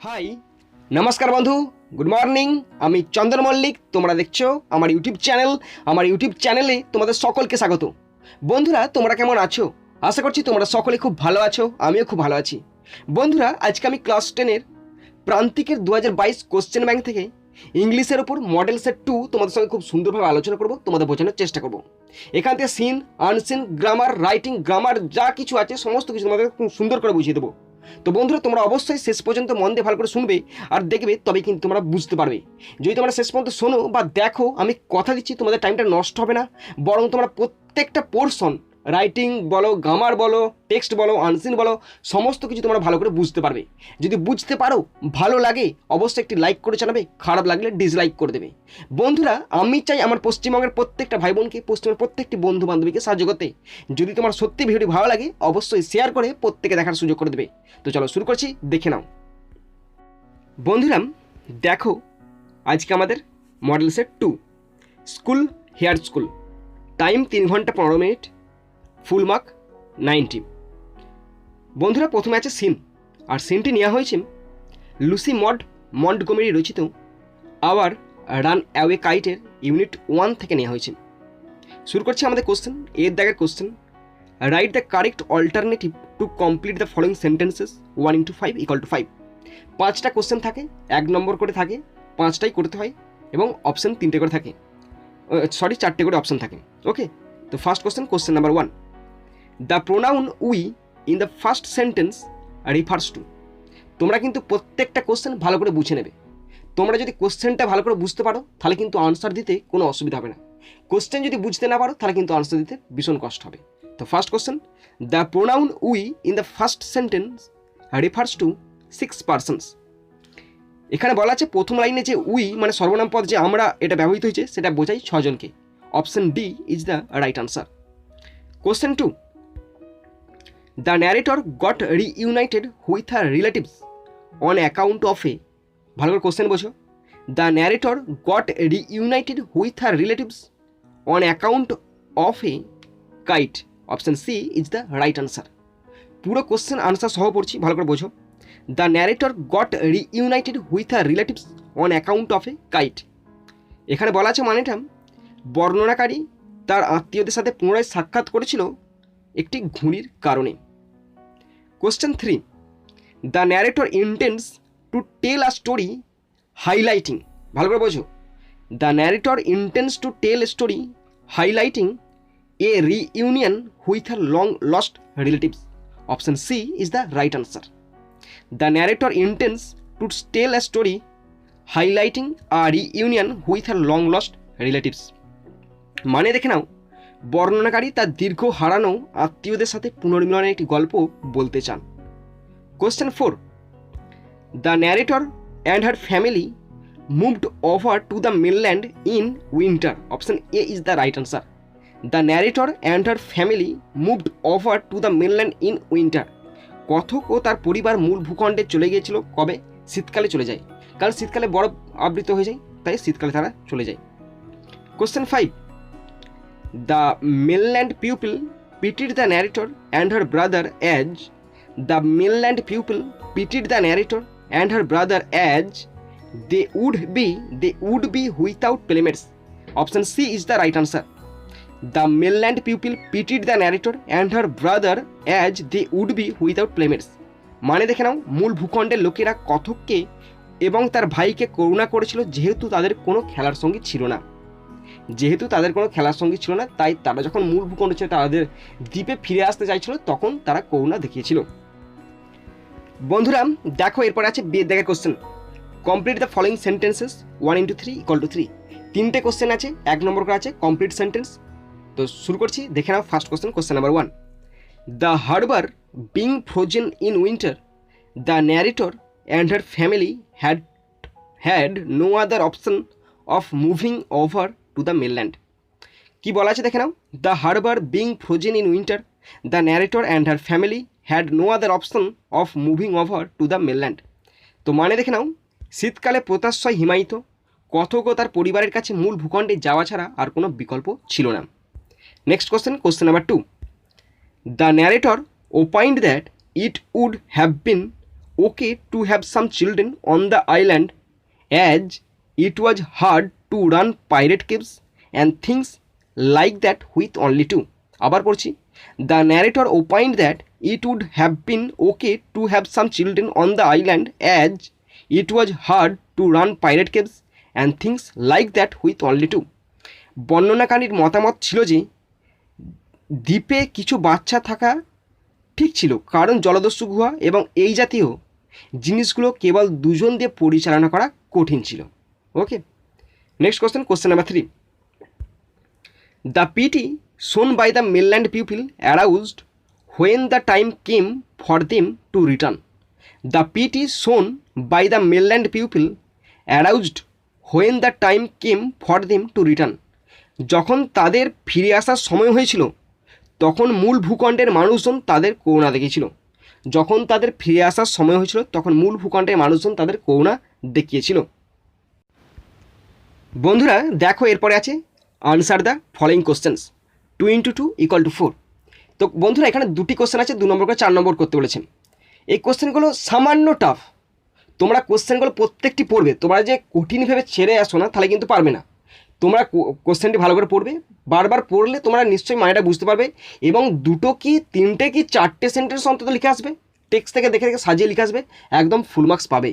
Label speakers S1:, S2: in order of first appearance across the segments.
S1: High নমস্কার বন্ধু, good morning. আমি চন্দন মল্লিক, তোমরা দেখছো আমার ইউটিউব চ্যানেলে তোমাদের সকলকে স্বাগত। বন্ধুরা, তোমরা কেমন আছো? আশা করছি তোমরা সকলে খুব ভালো আছো, আমিও খুব ভালো আছি। বন্ধুরা, আজকে আমি ক্লাস 10-এর প্রান্তিকের 2022 কোশ্চেন ব্যাংক থেকে ইংলিশের ওপর মডেল সেট 2 তোমাদের সঙ্গে খুব সুন্দরভাবে আলোচনা করব, তোমাদের বোঝানোর চেষ্টা করব। এখান থেকে seen, unseen, grammar, writing, grammar যা কিছু আছে সমস্ত কিছু তোমাদের খুব সুন্দর করে বুঝিয়ে দেবো। তো বন্ধুরা, তোমরা অবশ্যই শেষ পর্যন্ত মন দিয়ে ভালো করে শুনবে আর দেখবে, তবে কিন্তু তোমরা বুঝতে পারবে। যদি তোমরা শেষ পর্যন্ত শোনো বা দেখো, আমি কথা দিচ্ছি তোমাদের টাইমটা নষ্ট হবে না, বরং তোমরা প্রত্যেকটা পোর্শন, রাইটিং বলো, গ্রামার বলো, টেক্সট বলো, আনসিন বলো, সমস্ত কিছু তোমরা ভালো করে বুঝতে পারবে। যদি বুঝতে পারো, ভালো লাগে, অবশ্যই একটি লাইক করে জানাবে, খারাপ লাগলে ডিসলাইক করে দেবে। বন্ধুরা, আমি চাই আমার পশ্চিমবঙ্গের প্রত্যেকটা ভাই বোনকে, পশ্চিমবঙ্গের প্রত্যেকটি বন্ধু বান্ধবীকে সাহায্য করতে। যদি তোমার সত্যি ভিডিওটি ভালো লাগে, অবশ্যই শেয়ার করে প্রত্যেকে দেখার সুযোগ করে দেবে। তো চলো শুরু করছি, দেখে নাও। বন্ধুরা দেখো, আজকে আমাদের model set 2 school here school, time 3 ঘন্টা 15 মিনিট, ফুল মার্ক 90। বন্ধুরা, প্রথমে আছে সিন, আর সিনটি নেওয়া হয়েছে লুসি মন্টগোমেরি রচিত আওয়ার রান অ্যাওয়ে কাইটের ইউনিট 1 থেকে নেওয়া হয়েছে। শুরু করছি আমাদের কোশ্চেন। এর দাগের কোশ্চেন, right the correct alternative to complete the following sentences 1 × 5 = 5। 5টা কোশ্চেন থাকে, 1 নম্বর করে থাকে, 5টাই করতে হয় এবং অপশন 3টে করে থাকে, 4টে করে অপশন থাকে। ওকে, তো first question number 1, the pronoun we in the first sentence refers to. তোমরা কিন্তু প্রত্যেকটা কোশ্চেন ভালো করে বুঝে নেবে। তোমরা যদি কোশ্চেনটা ভালো করে বুঝতে পারো, তাহলে কিন্তু আনসার দিতে কোনো অসুবিধা হবে না। কোশ্চেন যদি বুঝতে না পারো, তাহলে কিন্তু আনসার দিতে ভীষণ কষ্ট হবে। তো first question, the pronoun we in the first sentence refers to 6 persons. এখানে বলা আছে প্রথম লাইনে যে উই মানে সর্বনাম পদ, যে আমরা এটা ব্যবহৃত হয়েছে, সেটা বোঝাই 6 জনকে। Option D is the right answer. Question 2, the narrator got reunited with her relatives on account of a. ভালো করে কোশ্চেন বোঝো। The narrator got reunited with her relatives on account of a kite. Option C is the right answer. পুরো question answer সহ পড়ছি, ভালো করে বোঝো। The narrator got reunited with her relatives on account of a kite. এখানে বলা আছে মানেটা, বর্ণনাকারী তার আত্মীয়দের সাথে পুনরায় সাক্ষাৎ করেছিল একটি ঘুড়ির কারণে। Question 3, the narrator intends to tell a story highlighting. ভালো করে বোঝো। The narrator intends to tell a story highlighting a reunion with her long lost relatives. Option C is the right answer. The narrator intends to tell a story highlighting a reunion with her long lost relatives. মানে দেখে নাও, বর্ণনাকারী তার দীর্ঘ হারানো আত্মীয়দের সাথে পুনর্মিলনের একটি গল্প বলতে চান। Question 4, the narrator and her family moved over to the mainland in winter. Option A is the right answer. The narrator and her family moved over to the mainland in winter. কথক ও তার পরিবার মূল ভূখণ্ডে চলে গিয়েছিল কবে? শীতকালে চলে যায়, কারণ শীতকালে বরফ আবৃত হয়ে যায়, তাই শীতকালে তারা চলে যায়। Question 5, the mainland pupil pitied the narrator and her brother as the mainland pupil pitied the narrator and her brother as they would be without playmates. Option C is the right answer. The mainland pupil pitied the narrator and her brother as they would be without playmates. মানে দেখে নাও, মূল ভূখণ্ডের লোকেরা কথককে এবং তার ভাইকে করুণা করেছিল, যেহেতু তাদের কোনো খেলার সঙ্গী ছিল না। তাই তারা যখন মূল ভূখণ্ড ছিল, তাদের দ্বীপে ফিরে আসতে চাইছিল, তখন তারা করুণা দেখিয়েছিল। বন্ধুরা দেখো, এরপর আছে বি দেখে question, complete the following sentences 1 × 3 = 3। 3টে কোশ্চেন আছে, 1 নম্বর করে আছে কমপ্লিট সেন্টেন্স। তো শুরু করছি, দেখে নাও first question number 1, the harbour being frozen in winter, the narrator and her family had no other option of moving over to the mainland. কি বলা আছে দেখে নাও, the harbour being frozen in winter, the narrator and her family had no other option of moving over to the mainland. তো মানে দেখে নাও, শীতকালে পোতাশ্রয় হিমায়িত, কথক ও তার পরিবারের কাছে মূল ভূখণ্ডে যাওয়া ছাড়া আর কোনো বিকল্প ছিল না। Next question number 2, the narrator opined that it would have been okay to have some children on the island as it was hard to run pirate caves and things like that with only two. আবার পড়ছি, the narrator opined that it would have been okay to have some children on the island as it was hard to run pirate caves and things like that with only two. বর্ণনাকারীর মতামত ছিল যে দ্বীপে কিছু বাচ্চা থাকা ঠিক ছিল, কারণ জলদস্যু গুহা এবং এই জাতীয় জিনিসগুলো কেবল দুজন দিয়ে পরিচালনা করা কঠিন ছিল। Okay, next question number 3, the pity shown by the mainland people aroused when the time came for them to return. The pity shown by the mainland people aroused when the time came for them to return. যখন তাদের ফিরে আসার সময় হয়েছিল তখন মূল ভূখণ্ডের মানুষজন তাদের করুণা দেখিয়েছিল। যখন তাদের ফিরে আসার সময় হয়েছিল তখন মূল ভূখণ্ডের মানুষজন তাদের করুণা দেখিয়েছিল। বন্ধুরা দেখো, এরপরে আছে আনসার দ্য ফলোইং কোশ্চেন্স 2 × 2 = 4। তো বন্ধুরা এখানে দুটি কোশ্চেন আছে, 2 নম্বর করে 4 নম্বর করতে বলেছেন। এই কোশ্চেনগুলো সামান্য টাফ, তোমরা কোশ্চেনগুলো প্রত্যেকটি পড়বে, তোমরা যে কঠিন ভেবে ছেড়ে আসো না তাহলে কিন্তু পারবে না। তোমরা কোশ্চেনটি ভালো করে পড়বে, বারবার পড়লে তোমরা নিশ্চয়ই মানেটা বুঝতে পারবে এবং 2 কি 3টে কি 4টে সেন্টেন্স অন্তত লিখে আসবে, টেক্সট থেকে দেখে দেখে সাজিয়ে লিখে আসবে, একদম ফুল মার্কস পাবে।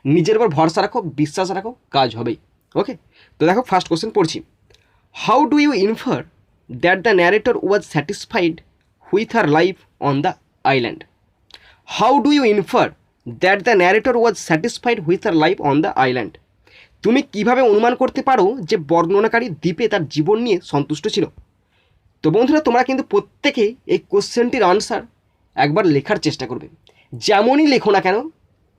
S1: নিজের উপর ভরসা রাখো, বিশ্বাস রাখো, কাজ হবেই। ওকে, তো দেখো ফার্স্ট কোশ্চেন পড়ছি, how do you infer that the narrator was satisfied with her life on the island? How do you infer that the narrator was satisfied with her life on the island? তুমি কিভাবে অনুমান করতে পারো যে বর্ণনাকারী দ্বীপে তার জীবন নিয়ে সন্তুষ্ট ছিল? তো বন্ধুরা তোমরা কিন্তু প্রত্যেকে এই কোশ্চেনটির আনসার একবার লেখার চেষ্টা করবে। যেমনই লেখো না কেন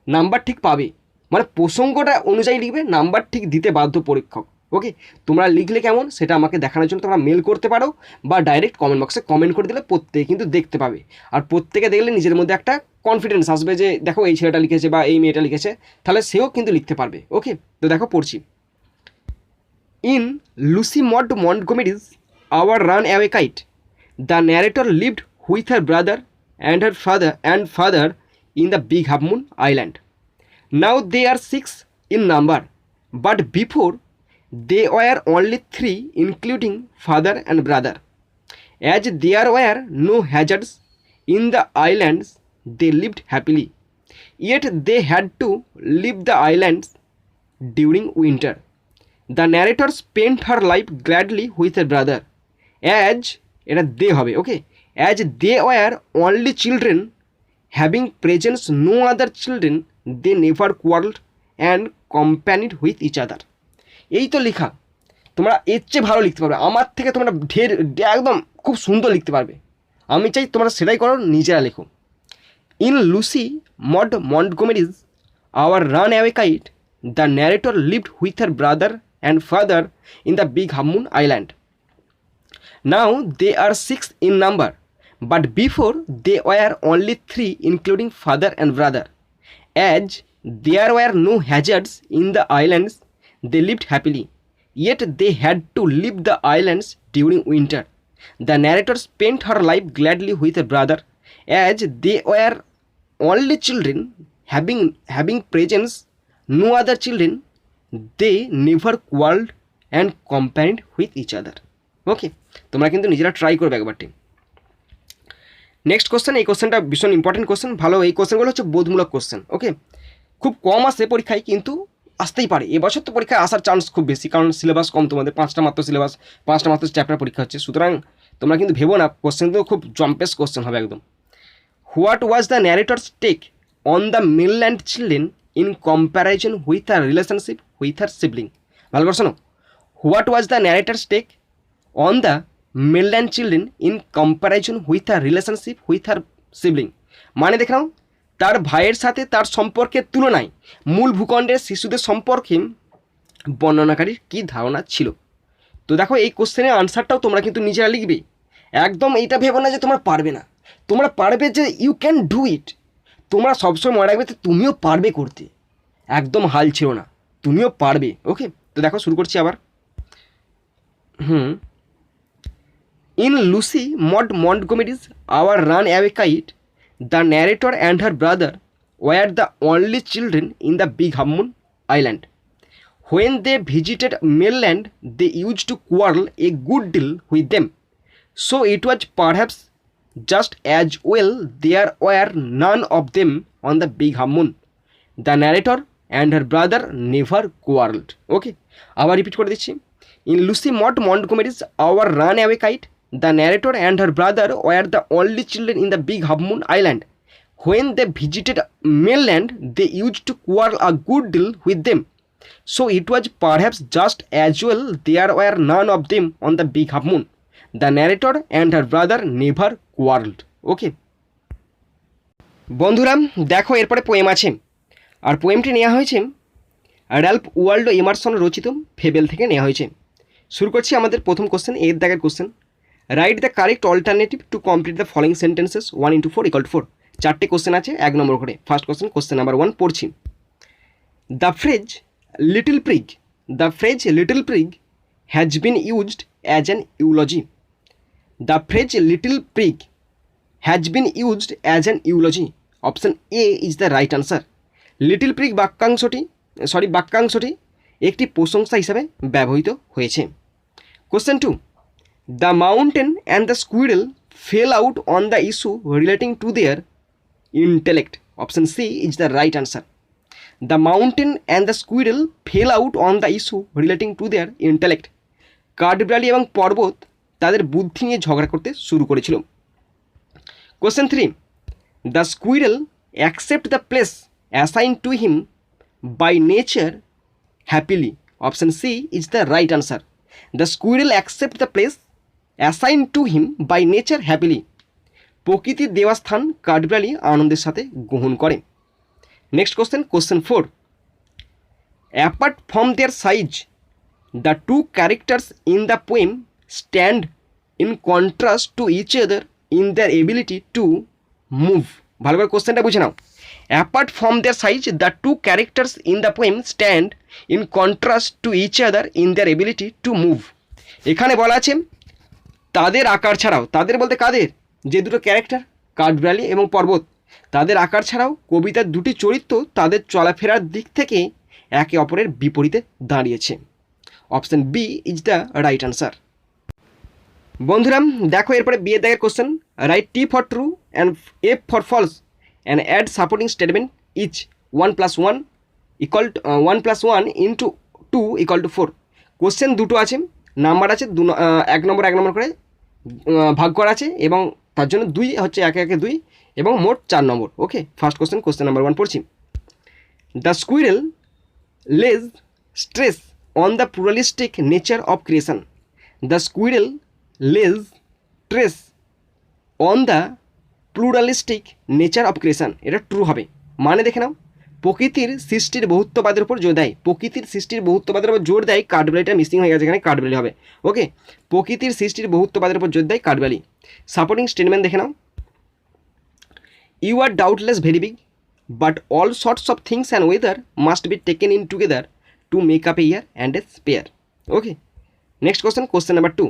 S1: নাম্বার ঠিক পাবে, মানে প্রসঙ্গটা অনুযায়ী লিখবে, নাম্বার ঠিক দিতে বাধ্য পরীক্ষক। ওকে, তোমরা লিখলে কেমন সেটা আমাকে দেখানোর জন্য তোমরা মেল করতে পারো বা ডাইরেক্ট কমেন্ট বক্সে কমেন্ট করে দিলে প্রত্যেকে কিন্তু দেখতে পাবে। আর প্রত্যেকে দেখলে নিজের মধ্যে একটা কনফিডেন্স আসবে যে দেখো এই ছেলেটা লিখেছে বা এই মেয়েটা লিখেছে, তাহলে সেও কিন্তু লিখতে পারবে। ওকে, তো দেখো পড়ছি, in Lucy Maud Montgomery's our runaway kite the narrator lived with her brother and her father in the big half moon island. Now they are 6 in number, but before they were only 3 including father and brother. As there were no hazards in the islands, they lived happily. Yet they had to leave the islands during winter. The narrator spent her life gladly with her brother, as they hobe, okay, as they were only children, having presents no other children, they never quarreled and companied with each other. এই তো লেখা, তোমরা এর চেয়ে ভালো লিখতে পারবে, আমার থেকে তোমরা ঢের একদম খুব সুন্দর লিখতে পারবে। আমি চাই তোমরা সেটাই করো, নিজেরা লেখো। In Lucy Maud Montgomery's our runaway kite the narrator lived with her brother and father in the big half moon island. Now they are 6 in number, but before they were only 3 including father and brother. As there were no hazards in the islands, they lived happily. Yet they had to leave the islands during winter. The narrator spent her life gladly with her brother, as they were only children, having presents no other children. They never quarreled and companied with each other. ওকে, তোমরা কিন্তু নিজেরা try করবে একবারটি। Next question, এই কোশ্চেনটা ভীষণ important question, ভালো। এই কোশ্চেনগুলো হচ্ছে বোধমূলক কোশ্চেন। ওকে, খুব কম আসে পরীক্ষায়, কিন্তু আসতেই পারে। এবছর তো পরীক্ষায় আসার চান্স খুব বেশি, কারণ সিলেবাস কম, তোমাদের 5টা মাত্র সিলেবাস, 5টা মাত্র চ্যাপ্টার পরীক্ষা হচ্ছে। সুতরাং তোমরা কিন্তু ভেবো না কোশ্চেন তো খুব জম্পেস কোশ্চেন হবে একদম। What was the narrator's take on the mainland children in comparison with her relationship with her sibling? ভালো করে শোনো, what was the narrator's take on the mainland children in comparison with her relationship with her sibling? মানে দেখে নাও, তার ভাইয়ের সাথে তার সম্পর্কের তুলনায় মূল ভূখণ্ডের শিশুদের সম্পর্কে বর্ণনাকারীর কী ধারণা ছিল? তো দেখো এই কোশ্চেনের আনসারটাও তোমরা কিন্তু নিজেরা লিখবে। একদম এইটা ভেবো না যে তোমরা পারবে না, তোমরা পারবে, যে ইউ ক্যান ডু ইট। তোমরা সবসময় মনে রাখবে যে তুমিও পারবে করতে, একদম হাল ছিল না, তুমিও পারবে। ওকে, তো দেখো শুরু করছি আবার। In Lucy Maud Montgomery's Our Runaway Kite, the narrator and her brother were the only children in the Big Half Moon Island. When they visited mainland, they used to quarrel a good deal with them. So it was perhaps just as well there were none of them on the Big Half Moon. The narrator and her brother never quarreled. Okay, আবার repeat করে দিচ্ছি। In Lucy Maud Montgomery's Our Runaway Kite, the narrator and her brother were the only children in the Big Half Moon Island. When they visited mainland, they used to quarrel a good deal with them. So it was perhaps just as well there were none of them on the Big Half Moon. The narrator and her brother never quarreled. Okay, বন্ধুরা দেখো এরপরে poem আছে, আর পোয়েমটি নেওয়া হয়েছে Ralph Waldo Emerson রচিত fable থেকে নেওয়া হয়েছে। শুরু করছি আমাদের প্রথম কোশ্চেন, এর দাগের কোশ্চেন। Right the correct alternative to complete the following sentences 1 × 4 = 4। চারটে কোশ্চেন আছে 1 নম্বর করে। ফার্স্ট কোশ্চেন, কোশ্চেন নাম্বার 1 পড়ছি। The phrase little prig has been used as an eulogy. The phrase little prig has been used as an eulogy. Option A is the right answer. Little prig বাক্যাংশটি একটি প্রশংসা হিসাবে ব্যবহৃত হয়েছে। Question 2, the mountain and the squirrel fell out on the issue relating to their intellect. Option C is the right answer. The mountain and the squirrel fell out on the issue relating to their intellect. কাঠবিড়ালি এবং পর্বত তাদের বুদ্ধি নিয়ে ঝগড়া করতে শুরু করেছিল। Question 3, the squirrel accept the place assigned to him by nature happily. Option C is the right answer. The squirrel accept the place assigned to him by nature happily. প্রকৃতির দেওয়া স্থান কাঠবিড়ালি আনন্দের সাথে গ্রহণ করে। Next question, question 4, apart from their size the two characters in the poem stand in contrast to each other in their ability to move. ভালো করে কোশ্চেনটা বুঝে নাও। Apart from their size the two characters in the poem stand in contrast to each other in their ability to move. এখানে বলা আছে তাদের আকার ছাড়াও, তাদের বলতে কাদের, যে দুটো ক্যারেক্টার কাঠবিড়ালি এবং পর্বত, তাদের আকার ছাড়াও কবিতার দুটি চরিত্র তাদের চলাফেরার দিক থেকে একে অপরের বিপরীতে দাঁড়িয়েছে। Option B is the right answer. বন্ধুরা দেখো এরপরে বি এর দাগের কোশ্চেন। Write T for true and F for false and add supporting statement each 1 + 1 = 1 × 2 = 4। Question দুটো আছে, নাম্বার আছে 1 নম্বর করে ভাগ করা আছে এবং তার জন্য 2 হচ্ছে 1 1 2 এবং মোট 4 নম্বর। Okay, first question, question number 1 পড়ছি। The squirrel lays stress on the pluralistic nature of creation. The squirrel lays stress on the pluralistic nature of creation. এটা ট্রু হবে। মানে দেখে নাও, প্রকৃতির সৃষ্টির বহুত্ববাদের উপর জোর দেয়, প্রকৃতির সৃষ্টির বহুত্ববাদের উপর জোর দেয়। কাঠবিড়ালিটা মিসিং হয়ে গেছে, এখানে কাঠবিড়ালি হবে। ওকে, প্রকৃতির সৃষ্টির বহুত্ববাদের উপর জোর দেয় কাঠবিড়ালি। সাপোর্টিং স্টেটমেন্ট দেখে নাও, you are doubtless very big but all sorts of things and weather must be taken in together to make up a year and a sphere. Okay, next question, question number 2,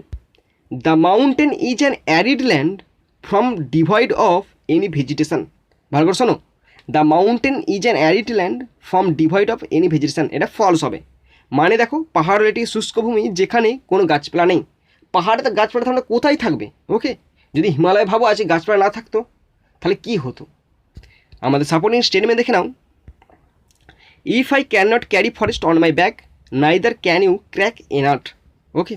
S1: the mountain is an arid land from devoid of any vegetation. ভালো করে শোনো, the mountain is an arid land from devoid of any vegetation. এটা false হবে। মানে দেখো, পাহাড় এটি শুষ্ক ভূমি যেখানে কোনো গাছপালা নেই। পাহাড়ে তো গাছপালা থাকলে কোথায় থাকবে? ওকে, যদি হিমালয় ভাবো আছে গাছপালা না থাকতো তাহলে কী হতো? আমাদের সাপোর্টিং স্টেটমেন্ট দেখে নাও, if I can not carry forest on my back neither can you crack a nut. Okay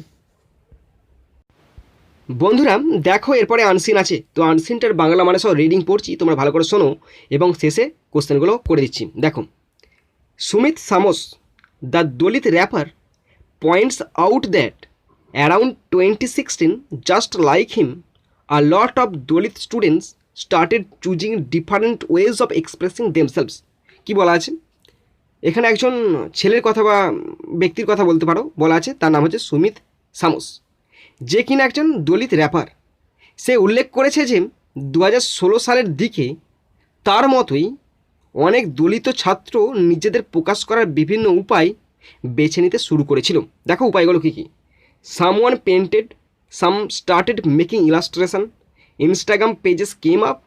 S1: বন্ধুরা দেখো এরপরে আনসিন আছে, তো আনসিনটার বাংলা মানে সব রিডিং পড়ছি, তোমরা ভালো করে শোনো এবং শেষে কোশ্চেনগুলো করে দিচ্ছি। দেখো, Sumit Samos the Dalit rapper points out that around 2016 just like him a lot of Dalit students started choosing different ways of expressing themselves. কী বলা আছে এখানে? একজন ছেলের কথা বা ব্যক্তির কথা বলতে পারো, বলা আছে তার নাম হচ্ছে সুমিত সামোস, যে কিনা একজন দলিত র্যাপার। সে উল্লেখ করেছে যে 2016 সালের দিকে তার মতোই অনেক দলিত ছাত্র নিজেদের প্রকাশ করার বিভিন্ন উপায় বেছে নিতে শুরু করেছিল। দেখো উপায়গুলো কী কী। Someone painted, some started making illustration, Instagram pages came up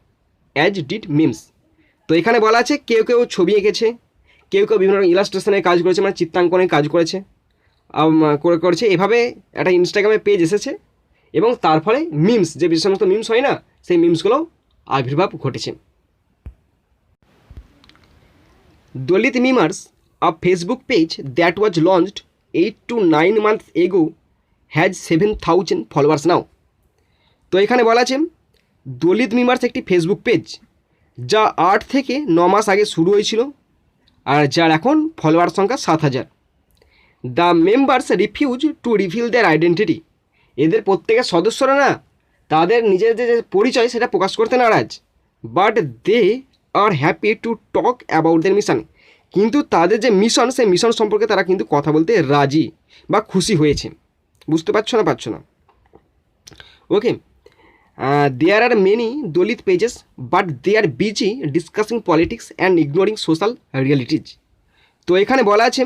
S1: as did memes. তো এখানে বলা আছে কেউ কেউ ছবি এঁকেছে, কেউ কেউ বিভিন্ন ইলাস্ট্রেশনের কাজ করেছে, মানে চিত্রাঙ্কনের কাজ করেছে করেছে। এভাবে একটা ইনস্টাগ্রামে পেজ এসেছে এবং তার ফলে মিমস, যে সমস্ত মিমস হয় না, সেই মিমসগুলো আবির্ভাব ঘটেছে। দলিত মিমার্স, a Facebook page that was launched 8 to 9 months ago has 7,000 followers now. তো এখানে বলা আছে দলিত মিমার্স একটি ফেসবুক পেজ যা 8 থেকে 9 মাস আগে শুরু হয়েছিল আর যার এখন ফলোয়ার সংখ্যা 7,000। The members refuse to reveal their identity, এদের প্রত্যেকের সদস্যরা না তাদের নিজেদের যে পরিচয় সেটা প্রকাশ করতে নারাজ, but they are happy to talk about their mission, কিন্তু তাদের যে মিশন সেই মিশন সম্পর্কে তারা কিন্তু কথা বলতে রাজি বা খুশি হয়েছে। বুঝতে পারছো না? Okay, there are many Dalit pages but they are busy discussing politics and ignoring social realities. তো এখানে বলা আছে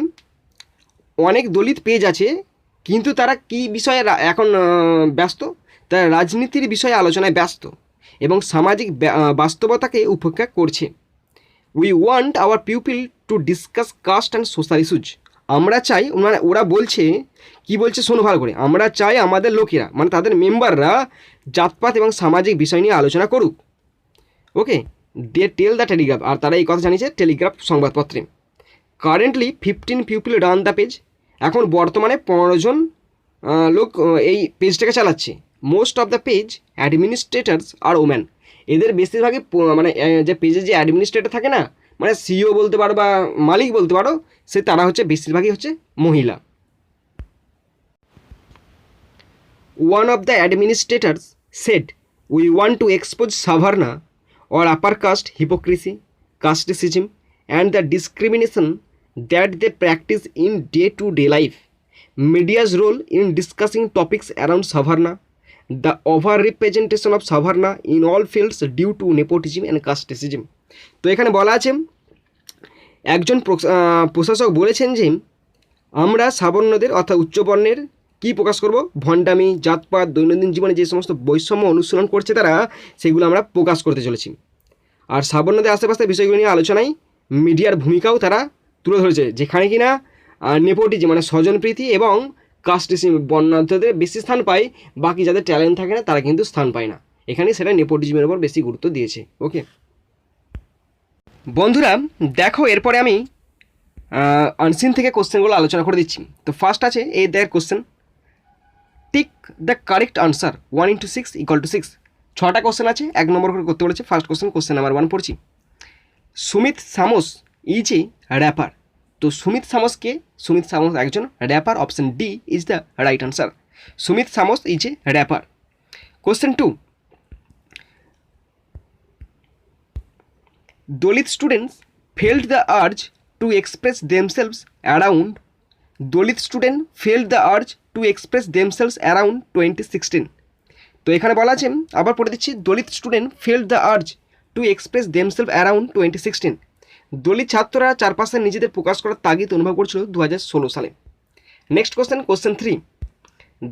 S1: অনেক দলিত পেজ আছে কিন্তু তারা কি বিষয়ে এখন ব্যস্ত, তারা রাজনীতির বিষয়ে আলোচনায় ব্যস্ত এবং সামাজিক বাস্তবতাকে উপেক্ষা করছে। We want our people to discuss caste and social issues, আমরা চাই, মানে ওরা বলছে কি বলছে শোনো ভালো করে, আমরা চাই আমাদের লোকেরা, মানে তাদের মেম্বাররা জাতপাত এবং সামাজিক বিষয় নিয়ে আলোচনা করুক। ওকে, দে টেল দ্য টেলিগ্রাফ, আর তারা এই কথা জানিয়েছে টেলিগ্রাফ সংবাদপত্রে। Currently 15 people run the page, এখন বর্তমানে 15 জন লোক এই পেজটাকে চালাচ্ছে। Most of the page administrators are woman, এদের বেশিরভাগই মানে যে পেজের যে অ্যাডমিনিস্ট্রেটর থাকে না, মানে সিইও বলতে পারো বা মালিক বলতে পারো, সে তারা হচ্ছে বেশিরভাগই হচ্ছে মহিলা। One of the administrators said we want to expose Savarna or upper caste hypocrisy, casteism and the discrimination that they practice in day-to-day life. Media's role in discussing topics around Savarna, the overrepresentation of Savarna in all fields due to nepotism and casteism. তো এখানে বলা আছে একজন প্রশাসক বলেছেন যে আমরা সাবর্ণদের অর্থাৎ উচ্চবর্ণের কী প্রকাশ করব, ভণ্ডামি, জাতপাত, দৈনন্দিন জীবনে যে সমস্ত বৈষম্য অনুশীলন করছে তারা, সেগুলো আমরা প্রকাশ করতে চলেছি। আর সাবর্ণদের আশেপাশে বিষয়গুলো নিয়ে আলোচনায় মিডিয়ার ভূমিকাও তারা তুলে ধরেছে, যেখানে কিনা নেপোটিজম মানে স্বজনপ্রীতি এবং কাস্টিজম বর্ণাঢ্যদের বেশি স্থান পায়, বাকি যাদের ট্যালেন্ট থাকে না তারা কিন্তু স্থান পায় না। এখানে সেটা নেপোটিজমের উপর বেশি গুরুত্ব দিয়েছে। ওকে বন্ধুরা, দেখো এরপরে আমি আনসিন থেকে কোশ্চেনগুলো আলোচনা করে দিচ্ছি। তো ফার্স্ট আছে এই there question, tick the correct answer 1 into 6 = 6। 6টা কোশ্চেন আছে, 1 নম্বর করে করতে বলেছে। ফার্স্ট কোশ্চেন নাম্বার 1 পড়ছি। Sumit Samos is a rapper. তো সুমিত সামোস কে? সুমিত সামোস একজন rapper. Option D is the right answer. Sumit Samos is a rapper. Question 2, Dalit students felt the urge to express themselves around Dalit student felt the urge to express themselves around 2016। তো এখানে বলা আছে, আবার পড়ে দিচ্ছি, Dalit student felt the urge to express themselves around 2016। Dalit ছাত্ররা চারপাশে নিজেদের প্রকাশ করার তাগিদ অনুভব করছিল 2016 সালে। Next question 3,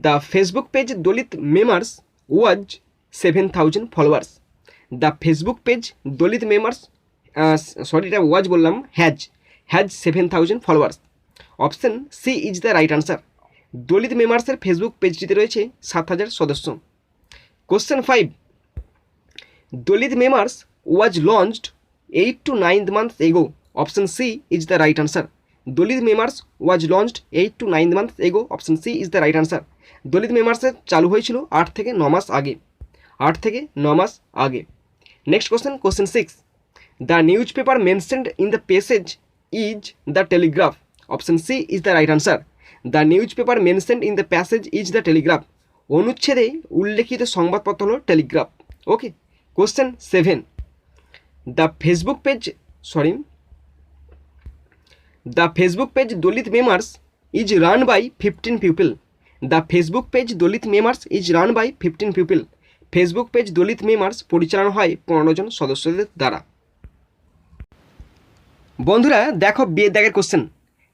S1: the Facebook page Dalit memers was 7,000 followers. The Facebook page Dalit memers এটা ওয়াজ বললাম, has 7,000 followers. Option C is the right answer. Dalit মেম্বার্সের ফেসবুক পেজটিতে রয়েছে 7,000 সদস্য। Question 5, Dalit members was launched 8 to 9 months ago। Option C is the right answer. Dalit members was launched 8 to 9 months ago। Option C is the right answer. Dalit মেম্বার্সের চালু হয়েছিল 8 থেকে 9 মাস আগে। 8 থেকে 9 মাস আগে। Next question 6, the newspaper mentioned in the passage is the telegraph। Option C is the right answer. The newspaper mentioned in the passage is the telegraph। অনুচ্ছেদে উল্লেখিত সংবাদপত্র হলো Telegraph. Okay, question 7, the Facebook page Dalit members is run by 15 people। The Facebook page Dalit members is run by 15 people। Facebook page Dalit members পরিচালনা হয় 15 জন সদস্যদের দ্বারা। বন্ধুরা দেখো বিয়ের দাগের কোশ্চেন,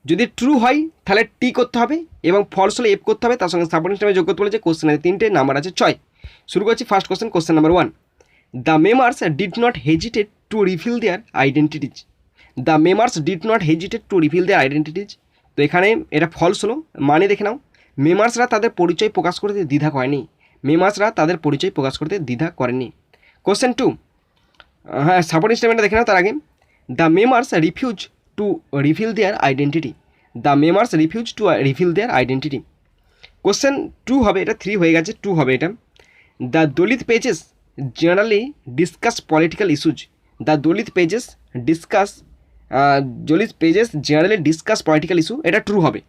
S1: যদি ট্রু হয় তাহলে টি করতে হবে এবং ফলস হলে এফ করতে হবে, তার সঙ্গে সাপোর্টিং স্টেটমেন্ট যোগ করতে বলেছে। কোশ্চেন আছে 3টে, নাম্বার আছে 6। শুরু করছি first question number 1, the members did not hesitate to reveal their identities. The members did not hesitate to reveal their identities. তো এখানে এটা ফলস হলো, মানে দেখে নাও, মেম্বার্সরা তাদের পরিচয় প্রকাশ করতে দ্বিধা করেনি। মেম্বার্সরা তাদের পরিচয় প্রকাশ করতে দ্বিধা করেনি। কোশ্চেন 2, হ্যাঁ সাপোর্টিং স্টেটমেন্টটা দেখে নাও তার আগে। The members refuse to reveal their identity. The members refuse to reveal their identity. Question 2 হবে, এটা 3 হয়ে গেছে, 2 হবে এটা। The Dalit pages generally discuss political issues. The Dalit pages generally discuss political issue, এটা ট্রু হবে।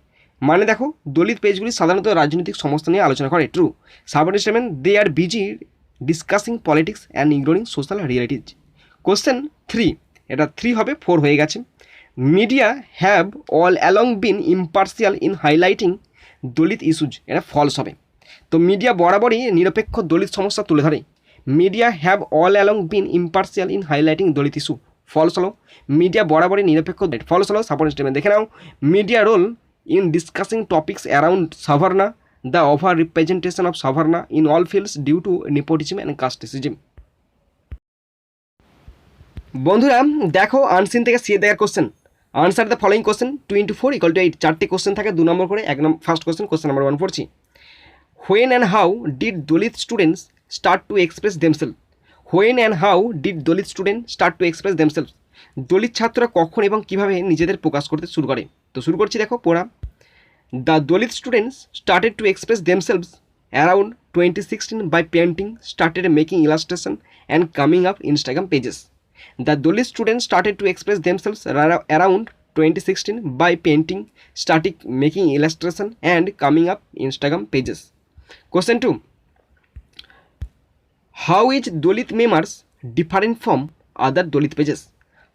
S1: মানে দেখো, দলিত পেজগুলি সাধারণত রাজনৈতিক সমস্যা নিয়ে আলোচনা করে, true. Supporting statement, they are busy discussing politics and ignoring social realities. Question 3, এটা 3 হবে, 4 হয়ে গেছে। Media have all along been impartial in highlighting Dalit issues, এটা ফলস হবে। তো মিডিয়া বরাবরই নিরপেক্ষ দলিত সমস্যা তুলে ধরে। Media have all along been impartial in highlighting Dalit issue, false হলো। মিডিয়া বরাবরই নিরপেক্ষ, ফলস হলো। সাপোর্টিং স্টেটমেন্ট দেখে নাও। Media role in discussing topics around Savarna, the over representation of Savarna in all fields due to nepotism and casteism. বন্ধুরা দেখো, unseen থেকে C দেখার question, answer the following question 2 into 4 = 8। 4টি কোশ্চেন থাকে 2 নম্বর করে। ফার্স্ট কোশ্চেন, কোশ্চেন নাম্বার 1 পড়ছি। When and how did Dalit students start to express themselves. When and how did Dalit student start to express themselves. Dalit ছাত্ররা কখন এবং কীভাবে নিজেদের প্রকাশ করতে শুরু করে। তো শুরু করছি, দেখো পড়া। The Dalit students started to express themselves around 2016 by painting, started making illustration and coming up Instagram pages. The Dalit students started to express themselves around 2016 by painting, starting making illustration and coming up Instagram pages. Question 2. How is Dalit members different from other Dalit pages?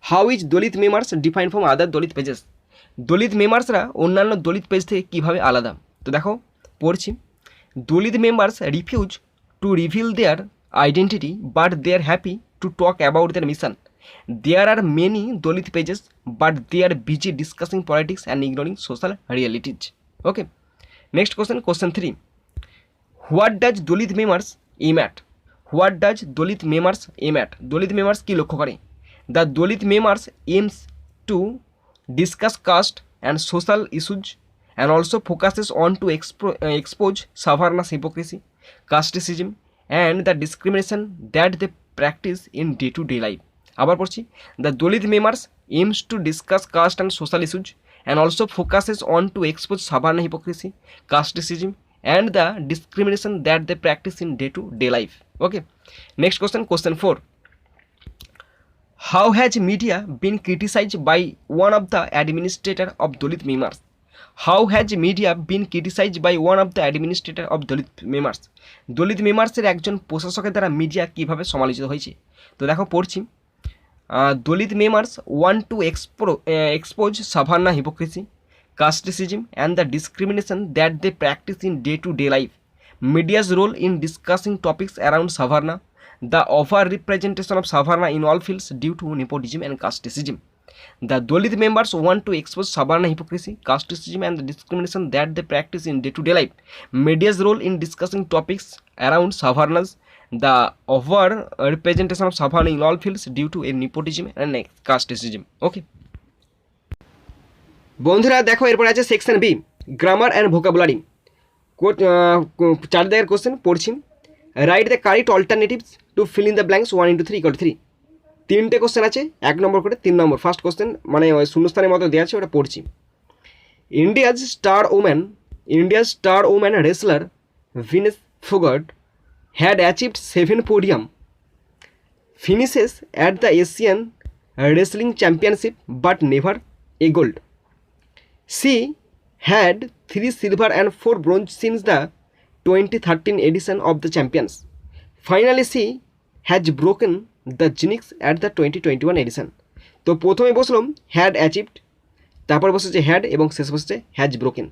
S1: How is Dalit members different from other Dalit pages? Dalit মেম্বার্সরা অন্যান্য Dalit page থেকে কীভাবে আলাদা। তো দেখো পড়ছি। Dalit members refuse to reveal their identity but they are happy to talk about their mission. There are many Dalit pages, but they are busy discussing politics and ignoring social realities. Okay. Next question, question 3. What does Dalit members aim at? What does Dalit members aim at? Dalit members কি লক্ষ্য করে? The Dalit members aims to discuss caste and social issues and also focuses on to expose Savarna's hypocrisy, casteism and the discrimination that they practice in day-to-day life. আবার পড়ছি। The Dalit members aims to discuss caste and social issues and also focuses on to expose Savarna hypocrisy, casteism and the discrimination that they practice in day-to-day life. Okay. Next question, question 4. How has media been criticized by one of the administrator of Dalit members? How has media been criticized by one of the administrator of Dalit members? দলিত মেম্বার্সের একজন প্রশাসকের দ্বারা media কীভাবে সমালোচিত হয়েছে। তো দেখো পড়ছি। Dalit members want to expose Savarna hypocrisy, casteism and the discrimination that they practice in day to day life, media's role in discussing topics around Savarna, the over representation of Savarna in all fields due to nepotism and casteism. The Dalit members want to expose Savarna hypocrisy, casteism and the discrimination that they practice in day-to-day life. Media's role in discussing topics around Savarnas, the over representation of Savarna in all fields due to a nepotism and casteism. Okay. বন্ধুরা দেখো এরপর আছে section B, grammar and vocabulary. 4 দাগের question পড়ছি। Write the correct alternatives to fill in the blanks 1 into 3 = 3। 3টে question আছে, 1 number করে 3 নম্বর। First question মানে শূন্যস্থানের মতো দেওয়া আছে, ওটা পড়ছি। India's star woman wrestler Vinesh Phogat had achieved 7 podium finishes at the Asian Wrestling Championship but never a gold. She had 3 silver and 4 bronze since the 2013 edition of the Champions. Finally, she has broken the jinx at the 2021 edition. তো প্রথমে বসলাম had achieved, তারপর বসেছে had এবং শেষ বসেছে has broken.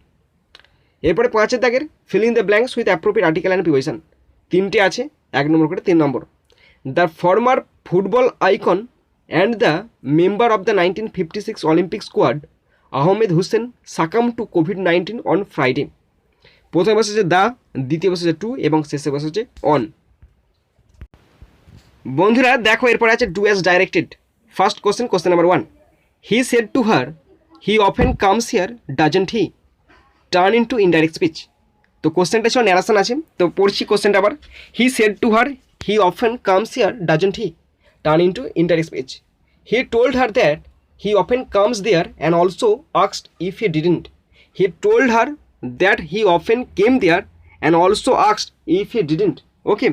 S1: এরপরে 5 দাগের fill in the blanks with appropriate article and preposition. 3টে আছে, 1 নম্বর করে 3 number. The former football icon and the member of the 1956 Olympic squad Ahmed Hussain succumbed to COVID-19 on Friday. প্রথমে বসেছে দ্য, দ্বিতীয় বসেছে টু এবং শেষে বসেছে অন। বন্ধুরা দেখো এরপর আছে do as directed. First question number 1, he said to her he often comes here doesn't he turn into indirect speech. তো কোশ্চেনটা ছিল ন্যারেশন আছে, তো পড়ছি কোশ্চেনটা আবার। He said to her he often comes here doesn't he turn into indirect speech. He told her that he often comes there and also asked if he didn't. He told her that he often came there and also asked if he didn't. Okay,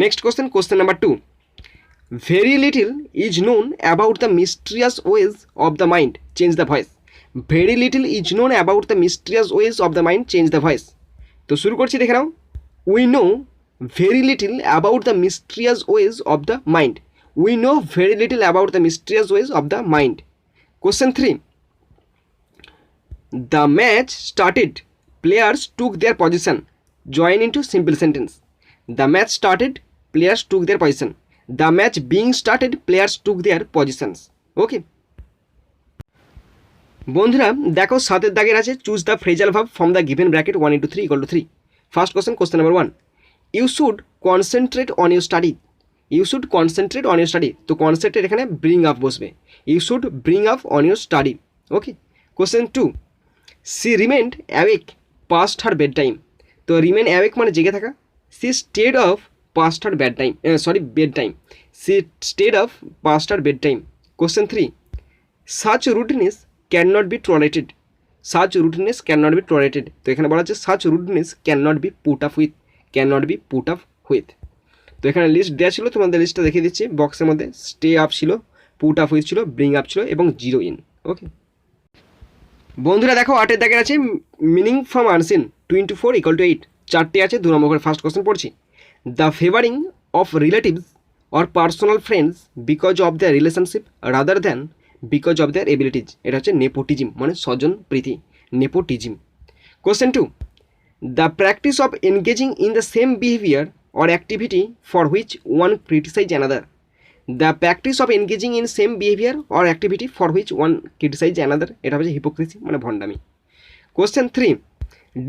S1: next question number 2, very little is known about the mysterious ways of the mind, change the voice. Very little is known about the mysterious ways of the mind, change the voice. তো শুরু করছি, দেখে নাও। We know very little about the mysterious ways of the mind. We know very little about the mysterious ways of the mind. Question 3, the match started, players took their position. Join into simple sentence. The match started, players took their position. The match being started, players took their positions. ওকে বন্ধুরা দেখো 7 দাগের আছে choose the phrasal verb from the given bracket 1 into 3 = 3। First question number 1, you should concentrate on your study. You should concentrate on your study, তো concentrate এখানে bring up বসবে। You should bring up on your study. Okay, question 2, she remained awake past her bedtime. তো remain awake মানে জেগে থাকা। She stayed of past her bedtime, bedtime. She stayed up past her bedtime. Question 3, such rudeness cannot be tolerated. Such rudeness cannot be tolerated. তো এখানে বলা আছে such rudeness cannot be put up with. Cannot be put up with. তো এখানে list দেওয়া ছিল, তোমাদের লিস্টটা দেখিয়ে দিচ্ছি বক্সের মধ্যে। স্টে আপ ছিল, পুট আপ উইথ ছিল, ব্রিং আপ ছিল এবং জিরো ইন। ওকে বন্ধুরা দেখো 8 দাগের আছে মিনিং ফ্রম আনসিন 2 into 4 = 8। চারটে আছে, 2 নম্বর করে ফার্স্ট কোশ্চেন পড়ছি। The favoring of relatives or personal friends because of their relationship rather than because of their abilities, এটা হচ্ছে নেপোটিজম মানে স্বজন প্রীতি, nepotism. Question 2, the practice of engaging in the same behavior or activity for which one criticize another. The practice of engaging in same behavior or activity for which one criticize another, এটা হচ্ছে hypocrisy মানে ভণ্ডামি। Question 3,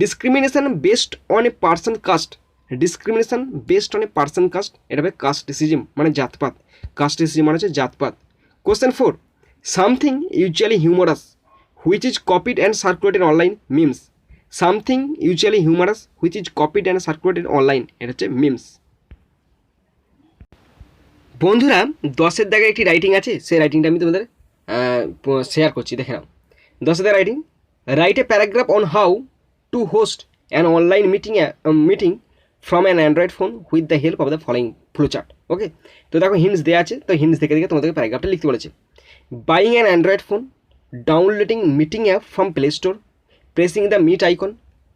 S1: discrimination based on a person caste. Discrimination based on a person caste, এটা হবে casteism মানে জাতপাত। Casteism মানে হচ্ছে জাতপাত। Question 4, something usually humorous which is copied and circulated online memes. Something usually humorous which is copied and circulated online, এটা হচ্ছে memes. বন্ধুরা 10 দাগের একটি রাইটিং আছে, সেই রাইটিংটা আমি তোমাদের শেয়ার করছি, দেখে নাও। 10 দাগের writing, write a paragraph on how to host an online meeting from an android phone with the help of the following flowchart. Okay, তো দেখো হিন্টস দেওয়া আছে, তো হিন্টস দেখে দেখে তোমাদেরকে প্যারাগ্রাফটা লিখতে বলেছে। Buying an android phone, downloading meeting app from play store, pressing the meet icon,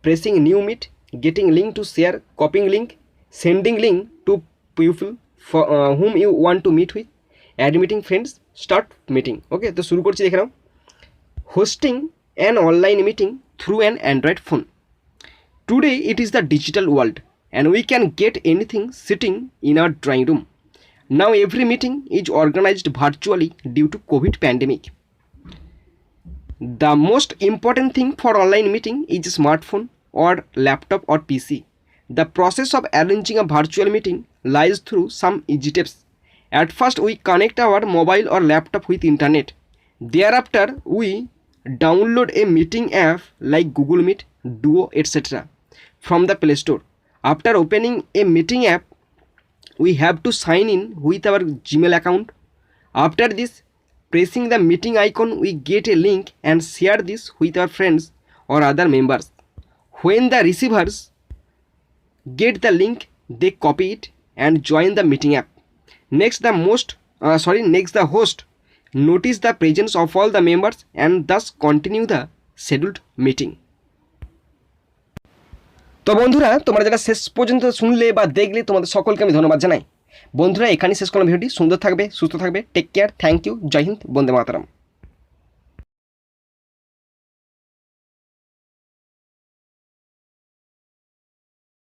S1: pressing new meet, getting link to share, copying link, sending link to people whom you want to meet with, admitting friends, start meeting. Okay, তো শুরু করছি, দেখে নাও। Hosting an online meeting through an android phone. Today it is the digital world and we can get anything sitting in our drawing room. Now every meeting is organized virtually due to COVID pandemic. The most important thing for online meeting is a smartphone or laptop or PC. The process of arranging a virtual meeting lies through some easy steps. At first we connect our mobile or laptop with internet. Thereafter we download a meeting app like Google Meet, Duo, etc. from the Play Store. After opening a meeting app, we have to sign in with our Gmail account. After this, pressing the meeting icon, we get a link and share this with our friends or other members. When the receivers get the link, they copy it and join the meeting app. Next, the host notice the presence of all the members and thus continue the scheduled meeting. তো বন্ধুরা তোমরা যারা শেষ পর্যন্ত শুনলে বা দেখলে তোমাদের সকলকে আমি ধন্যবাদ জানাই। বন্ধুরা এখানেই শেষ করলাম ভিডিওটি। সুন্দর থাকবে, সুস্থ থাকবে, take care, thank you, Jai Hind, Vande Mataram.